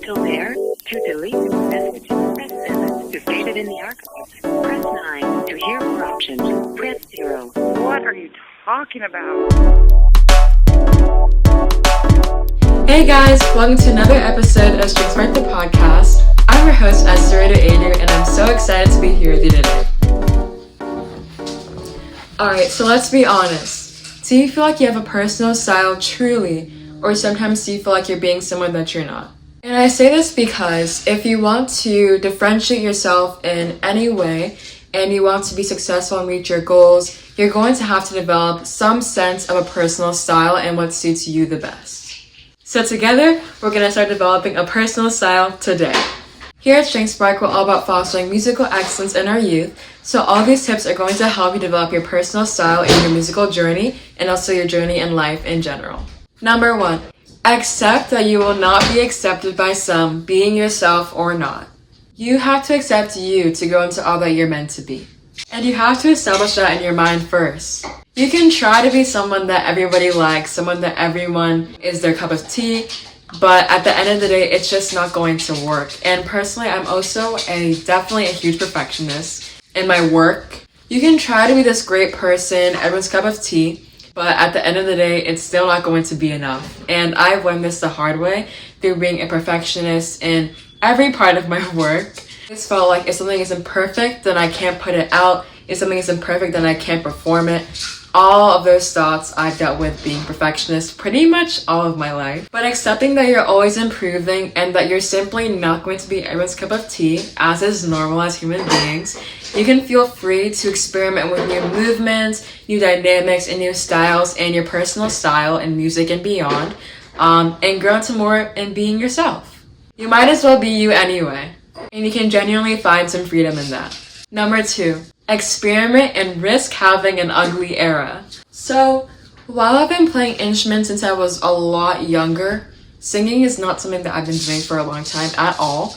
still there? To delete message, press 7. To save it in the archives, press 9. To hear more options, press 0. What are you talking about? Hey guys, welcome to another episode of 𝐁𝐎𝐋𝐃 the podcast. I'm your host, Estherita Adu, and I'm so excited to be here with you today. Alright, so let's be honest. Do you feel like you have a personal style truly, or sometimes do you feel like you're being someone that you're not? And I say this because if you want to differentiate yourself in any way, and you want to be successful and reach your goals, you're going to have to develop some sense of a personal style and what suits you the best. So together, we're going to start developing a personal style today. Here at 𝐁𝐎𝐋𝐃, we're all about fostering musical excellence in our youth, so all these tips are going to help you develop your personal style in your musical journey and also your journey in life in general. Number 1, accept that you will not be accepted by some, being yourself or not. You have to accept you to go into all that you're meant to be. And you have to establish that in your mind first. You can try to be someone that everybody likes, someone that everyone is their cup of tea, but at the end of the day, it's just not going to work. And personally, I'm also definitely a huge perfectionist in my work. You can try to be this great person, everyone's cup of tea, but at the end of the day, it's still not going to be enough. And I've learned this the hard way through being a perfectionist in every part of my work. It's felt like if something isn't perfect, then I can't put it out. If something isn't perfect, then I can't perform it. All of those thoughts I've dealt with being perfectionist pretty much all of my life. But accepting that you're always improving and that you're simply not going to be everyone's cup of tea, as is normal as human beings, you can feel free to experiment with new movements, new dynamics, and new styles and your personal style in music and beyond, and grow into more in being yourself. You might as well be you anyway, and you can genuinely find some freedom in that. Number 2, experiment and risk having an ugly era. So, while I've been playing instruments since I was a lot younger, singing is not something that I've been doing for a long time at all.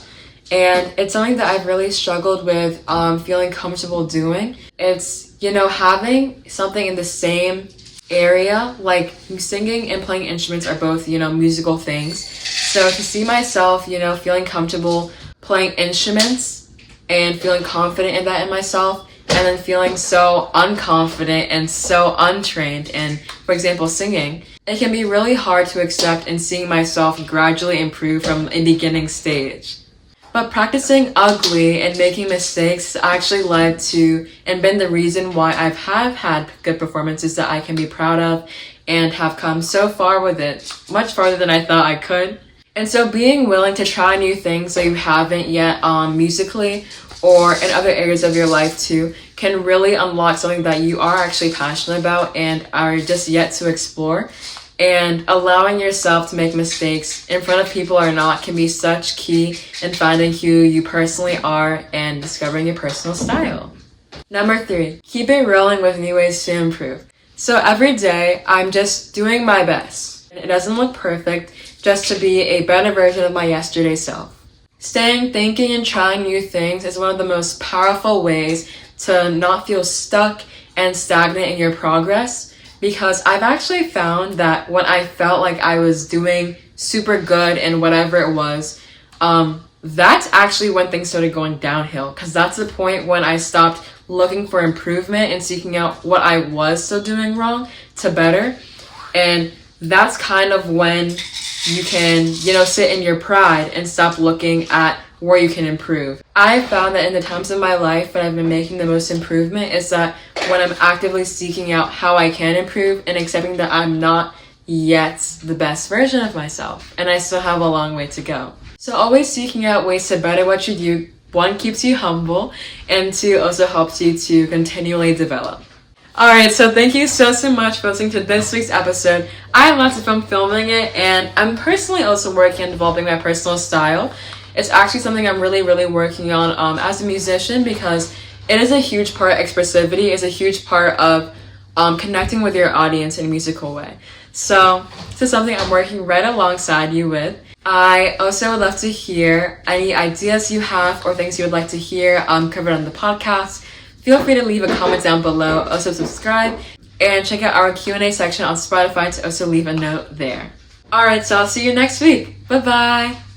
And it's something that I've really struggled with feeling comfortable doing. It's, having something in the same area, like singing and playing instruments are both, musical things. So to see myself, feeling comfortable playing instruments and feeling confident in that in myself, and then feeling so unconfident and so untrained in, for example, singing, it can be really hard to accept in seeing myself gradually improve from a beginning stage. But practicing ugly and making mistakes actually led to and been the reason why I have had good performances that I can be proud of and have come so far with it, much farther than I thought I could. And so being willing to try new things that you haven't yet musically or in other areas of your life too can really unlock something that you are actually passionate about and are just yet to explore. And allowing yourself to make mistakes in front of people or not can be such key in finding who you personally are and discovering your personal style. Number 3, keep it rolling with new ways to improve. So every day, I'm just doing my best. It doesn't look perfect, just to be a better version of my yesterday self. Staying, thinking, and trying new things is one of the most powerful ways to not feel stuck and stagnant in your progress, because I've actually found that when I felt like I was doing super good in whatever it was, that's actually when things started going downhill, because that's the point when I stopped looking for improvement and seeking out what I was still doing wrong to better. And that's kind of when you can, sit in your pride and stop looking at where you can improve. I found that in the times of my life when I've been making the most improvement is that when I'm actively seeking out how I can improve and accepting that I'm not yet the best version of myself and I still have a long way to go. So always seeking out ways to better what you do, 1, keeps you humble, and 2, also helps you to continually develop. Alright, so thank you so much for listening to this week's episode. I had lots of fun filming it, and I'm personally also working on developing my personal style. It's actually something I'm really working on as a musician, because it is a huge part of expressivity, is a huge part of connecting with your audience in a musical way. So this is something I'm working right alongside you with. I also would love to hear any ideas you have or things you would like to hear covered on the podcast. Feel free to leave a comment down below, also subscribe, and check out our Q&A section on Spotify to also leave a note there. Alright, so I'll see you next week. Bye-bye!